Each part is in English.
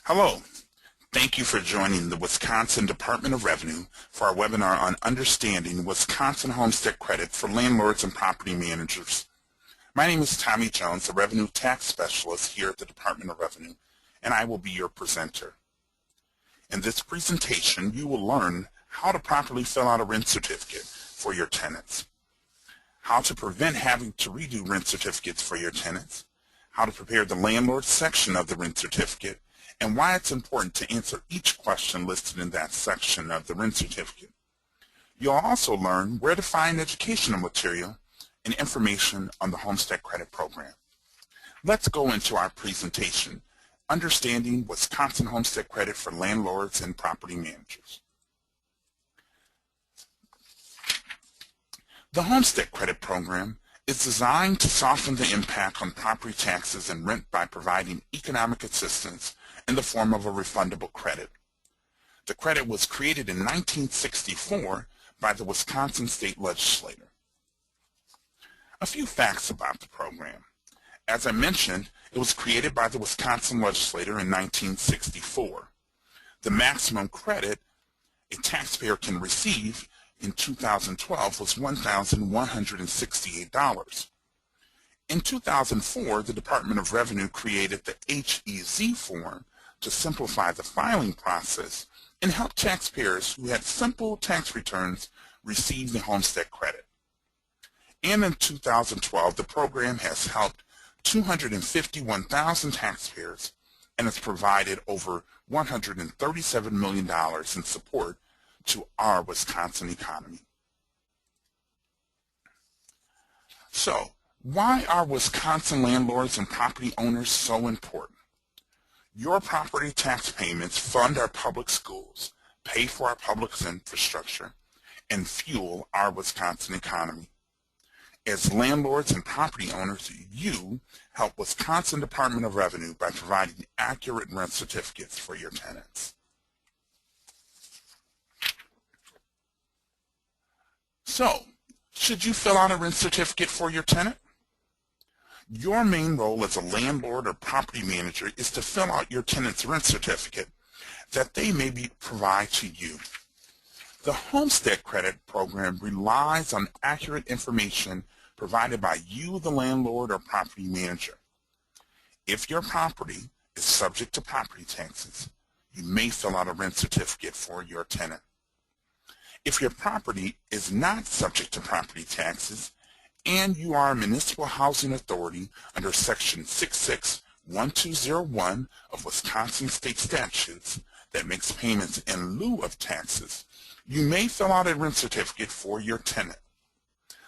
Hello. Thank you for joining the Wisconsin Department of Revenue for our webinar on understanding Wisconsin Homestead Credit for Landlords and Property Managers. My name is Tommy Jones, a Revenue Tax Specialist here at the Department of Revenue, and I will be your presenter. In this presentation, you will learn how to properly fill out a rent certificate for your tenants, how to prevent having to redo rent certificates for your tenants, how to prepare the landlord section of the rent certificate, and why it's important to answer each question listed in that section of the rent certificate. You'll also learn where to find educational material and information on the Homestead Credit Program. Let's go into our presentation, Understanding Wisconsin Homestead Credit for Landlords and Property Managers. The Homestead Credit Program is designed to soften the impact on property taxes and rent by providing economic assistance in the form of a refundable credit. The credit was created in 1964 by the Wisconsin State Legislature. A few facts about the program. As I mentioned, it was created by the Wisconsin Legislature in 1964. The maximum credit a taxpayer can receive in 2012 was $1,168. In 2004, the Department of Revenue created the HEZ form to simplify the filing process and help taxpayers who had simple tax returns receive the homestead credit. And in 2012, the program has helped 251,000 taxpayers and has provided over $137 million in support to our Wisconsin economy. So, why are Wisconsin landlords and property owners so important? Your property tax payments fund our public schools, pay for our public infrastructure, and fuel our Wisconsin economy. As landlords and property owners, you help Wisconsin Department of Revenue by providing accurate rent certificates for your tenants. So, should you fill out a rent certificate for your tenant? Your main role as a landlord or property manager is to fill out your tenant's rent certificate that they may provide to you. The Homestead Credit Program relies on accurate information provided by you, the landlord or property manager. If your property is subject to property taxes, you may fill out a rent certificate for your tenant. If your property is not subject to property taxes, and you are a municipal housing authority under Section 661201 of Wisconsin state statutes that makes payments in lieu of taxes, you may fill out a rent certificate for your tenant.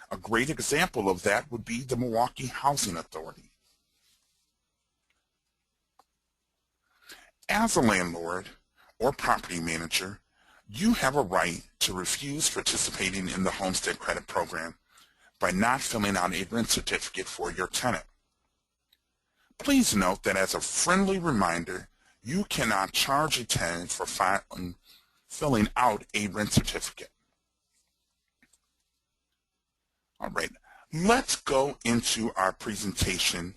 A great example of that would be the Milwaukee Housing Authority. As a landlord or property manager, you have a right to refuse participating in the Homestead Credit Program by not filling out a rent certificate for your tenant. Please note that as a friendly reminder, you cannot charge a tenant for filling out a rent certificate. All right, let's go into our presentation.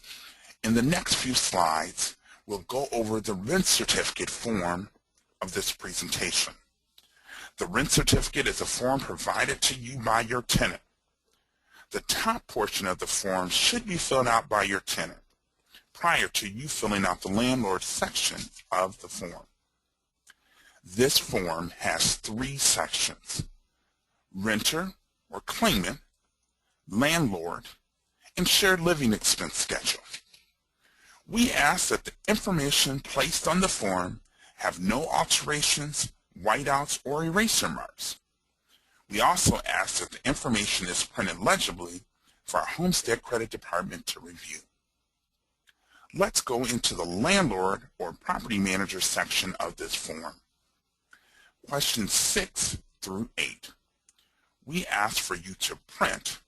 In the next few slides, we'll go over the rent certificate form of this presentation. The rent certificate is a form provided to you by your tenant. The top portion of the form should be filled out by your tenant prior to you filling out the landlord section of the form. This form has three sections: renter or claimant, landlord, and shared living expense schedule. We ask that the information placed on the form have no alterations, whiteouts, or eraser marks. We also ask that the information is printed legibly for our Homestead Credit Department to review. Let's go into the landlord or property manager section of this form. Questions 6 through 8. We ask for you to print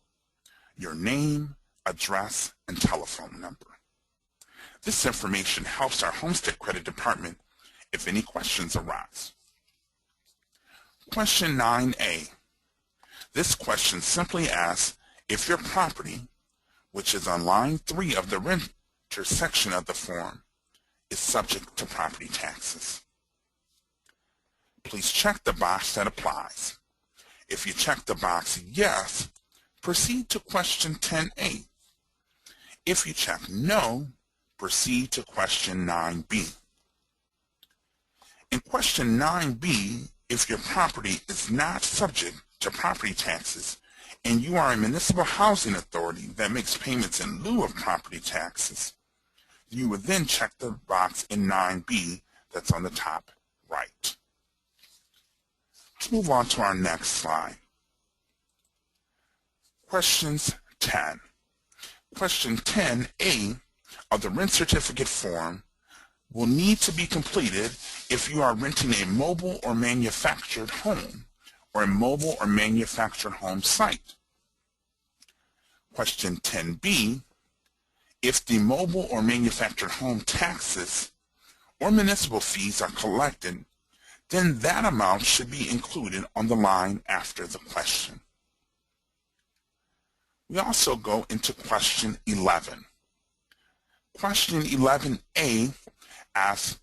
your name, address, and telephone number. This information helps our Homestead Credit Department if any questions arise. Question 9A. This question simply asks if your property, which is on line 3 of the renter section of the form, is subject to property taxes. Please check the box that applies. If you check the box yes, proceed to question 10A. If you check no, proceed to question 9B. In question 9B, if your property is not subject to property taxes and you are a municipal housing authority that makes payments in lieu of property taxes, you would then check the box in 9B that's on the top right. Let's move on to our next slide. Questions 10. Question 10A of the rent certificate form will need to be completed if you are renting a mobile or manufactured home or a mobile or manufactured home site. Question 10B, if the mobile or manufactured home taxes or municipal fees are collected, then that amount should be included on the line after the question. We also go into question 11. Question 11A asks,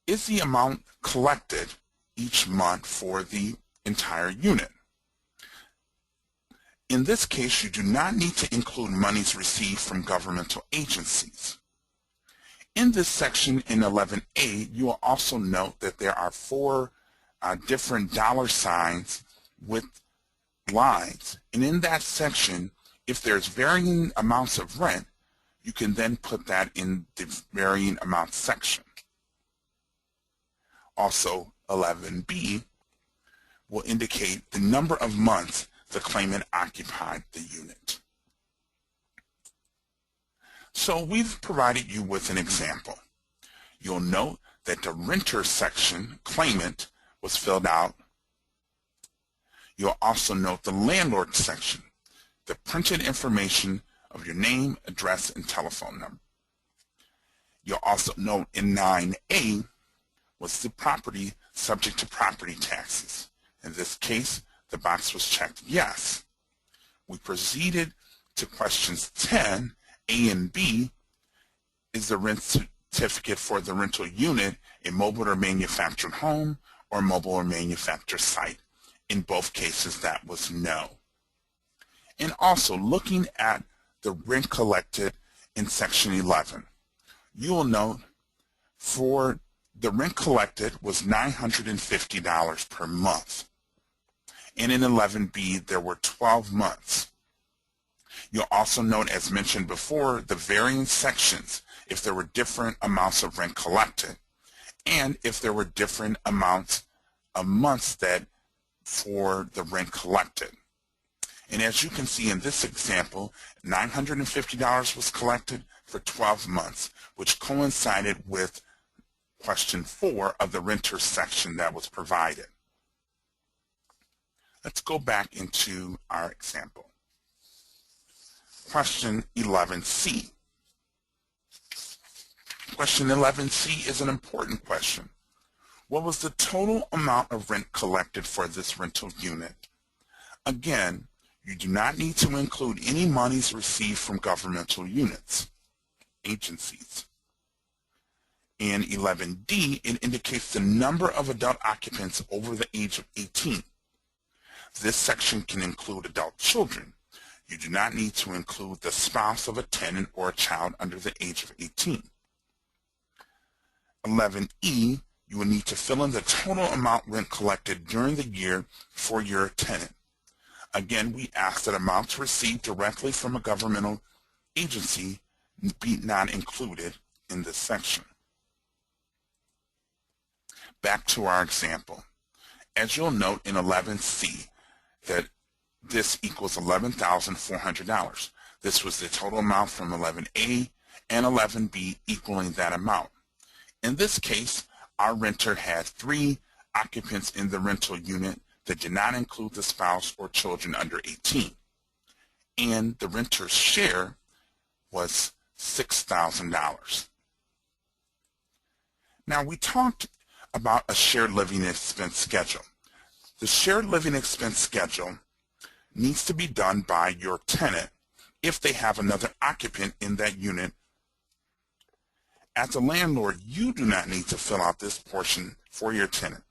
is the amount collected each month for the entire unit? In this case, you do not need to include monies received from governmental agencies. In this section in 11A, you will also note that there are 4 different dollar signs with lines. And in that section, if there's varying amounts of rent, you can then put that in the varying amounts section. Also, 11B will indicate the number of months the claimant occupied the unit. So we've provided you with an example. You'll note that the renter section, claimant, was filled out. You'll also note the landlord section, the printed information of your name, address, and telephone number. You'll also note in 9A was the property subject to property taxes. In this case, the box was checked yes. We proceeded to questions 10, A and B. Is the rent certificate for the rental unit a mobile or manufactured home or mobile or manufactured site? In both cases, that was no. And also, looking at the rent collected in section 11, you will note for the rent collected was $950 per month. And in 11B, there were 12 months. You'll also note, as mentioned before, the varying sections if there were different amounts of rent collected and if there were different amounts of months that for the rent collected. And as you can see in this example, $950 was collected for 12 months, which coincided with question 4 of the renter section that was provided. Let's go back into our example. Question 11C. Question 11C is an important question. What was the total amount of rent collected for this rental unit? Again, you do not need to include any monies received from governmental units, agencies. In 11D, it indicates the number of adult occupants over the age of 18. This section can include adult children. You do not need to include the spouse of a tenant or a child under the age of 18. 11E, you will need to fill in the total amount rent collected during the year for your tenant. Again, we ask that amounts received directly from a governmental agency be not included in this section. Back to our example. As you'll note in 11C, that this equals $11,400. This was the total amount from 11A and 11B equaling that amount. In this case, our renter had 3 occupants in the rental unit that did not include the spouse or children under 18. And the renter's share was $6,000. Now we talked about a shared living expense schedule. The shared living expense schedule needs to be done by your tenant if they have another occupant in that unit, As a landlord, you do not need to fill out this portion for your tenant.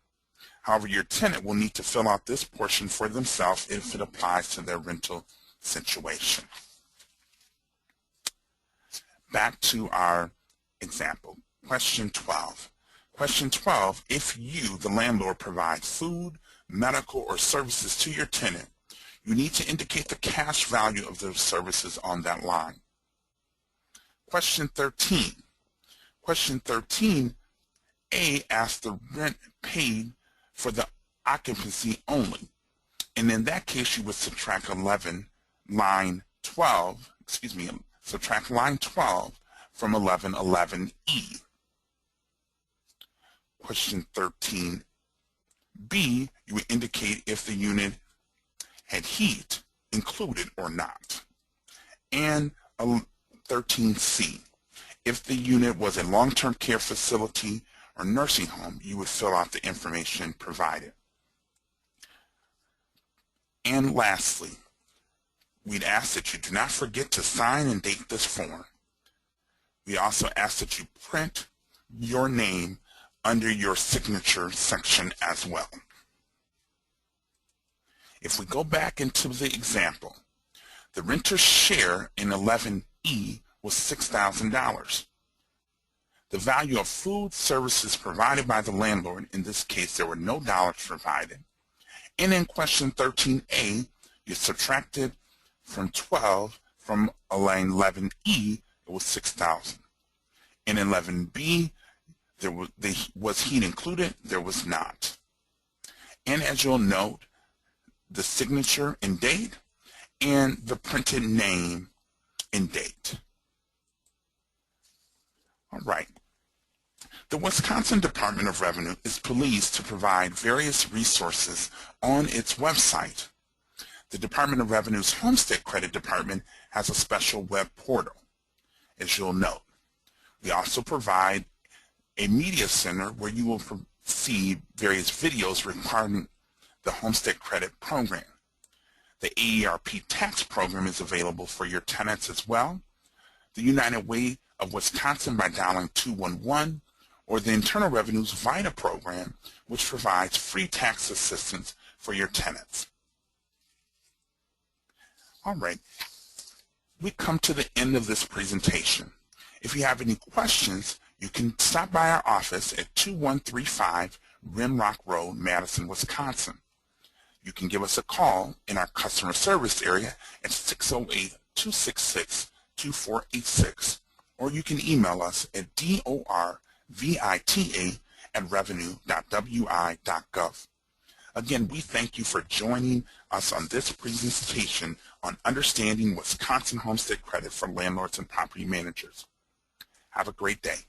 However, your tenant will need to fill out this portion for themselves if it applies to their rental situation. Back to our example. Question 12. Question 12, if you, the landlord, provide food, medical, or services to your tenant, you need to indicate the cash value of those services on that line. Question 13. Question 13, A asks the rent paid for the occupancy only. And in that case, you would subtract subtract line 12 from 1111E. Question 13B, you would indicate if the unit had heat included or not. And 13C, if the unit was a long-term care facility or nursing home, you would fill out the information provided. And lastly, we'd ask that you do not forget to sign and date this form. We also ask that you print your name under your signature section as well. If we go back into the example, the renter's share in 11E was $6,000. The value of food services provided by the landlord, in this case there were no dollars provided. And in question 13A, you subtracted from 12 from line 11E, it was 6,000. In 11B, was heat included? There was not. And as you'll note, the signature and date and the printed name and date. All right. The Wisconsin Department of Revenue is pleased to provide various resources on its website. The Department of Revenue's Homestead Credit Department has a special web portal, as you'll note. We also provide a media center where you will see various videos regarding the Homestead Credit Program. The AERP tax program is available for your tenants as well. The United Way of Wisconsin by dialing 211, or the Internal Revenue's VITA program, which provides free tax assistance for your tenants. All right, we come to the end of this presentation. If you have any questions, you can stop by our office at 2135 Rimrock Road, Madison, Wisconsin. You can give us a call in our customer service area at 608-266-2486, or you can email us at dorvita@revenue.wi.gov. Again, we thank you for joining us on this presentation on understanding Wisconsin Homestead Credit for landlords and property managers. Have a great day.